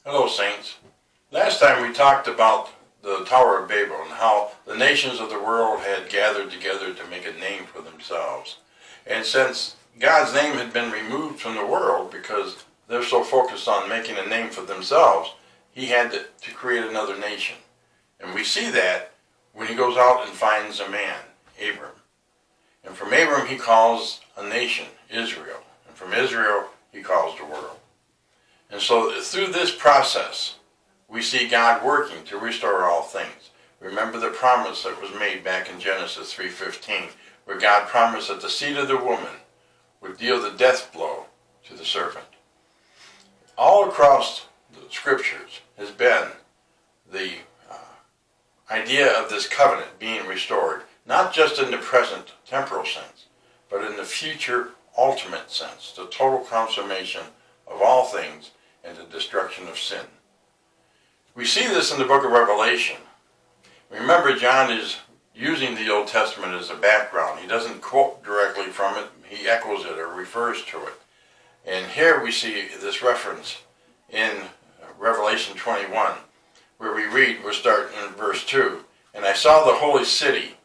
Hello, Saints. Last time we talked about the Tower of Babel and how the nations of the world had gathered together to make a name for themselves. And since God's name had been removed from the world because they're so focused on making a name for themselves, he had to create another nation. And we see that when he goes out and finds a man, Abram. And from Abram he calls a nation, Israel. And from Israel he calls the world. And so through this process, we see God working to restore all things. Remember the promise that was made back in Genesis 3:15, where God promised that the seed of the woman would deal the death blow to the serpent. All across the scriptures has been the idea of this covenant being restored, not just in the present temporal sense, but in the future ultimate sense, the total consummation of all things and the destruction of sin. We see this in the book of Revelation. Remember, John is using the Old Testament as a background. He doesn't quote directly from it, he echoes it or refers to it. And here we see this reference in Revelation 21, where we read, we'll start in verse 2, "And I saw the holy city,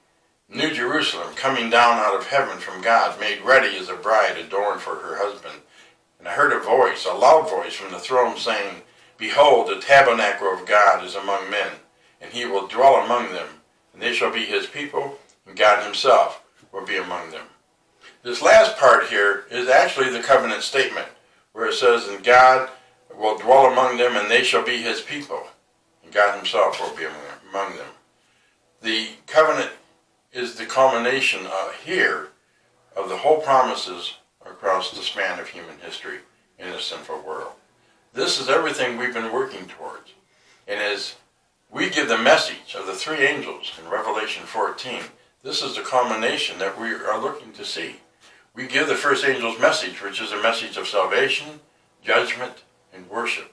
New Jerusalem, coming down out of heaven from God, made ready as a bride adorned for her husband. And I heard a voice, a loud voice from the throne saying, Behold, the tabernacle of God is among men, and he will dwell among them, and they shall be his people, and God himself will be among them." This last part here is actually the covenant statement, where it says, "And God will dwell among them, and they shall be his people, and God himself will be among them." The covenant is the culmination here of the whole promises across the span of human history in a sinful world. This is everything we've been working towards. And as we give the message of the three angels in Revelation 14, this is the culmination that we are looking to see. We give the first angel's message, which is a message of salvation, judgment, and worship.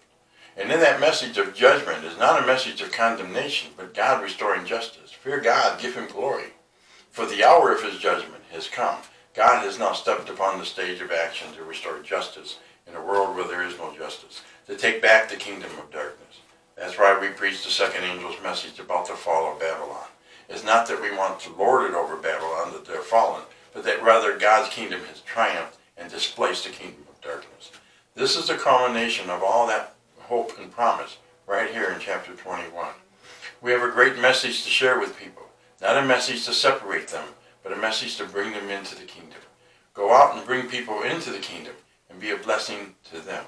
And in that message of judgment is not a message of condemnation, but God restoring justice. Fear God, give him glory. For the hour of his judgment has come. God has now stepped upon the stage of action to restore justice in a world where there is no justice, to take back the kingdom of darkness. That's why we preach the second angel's message about the fall of Babylon. It's not that we want to lord it over Babylon, that they're fallen, but that rather God's kingdom has triumphed and displaced the kingdom of darkness. This is the culmination of all that hope and promise right here in chapter 21. We have a great message to share with people, not a message to separate them, but a message to bring them into the kingdom. Go out and bring people into the kingdom and be a blessing to them.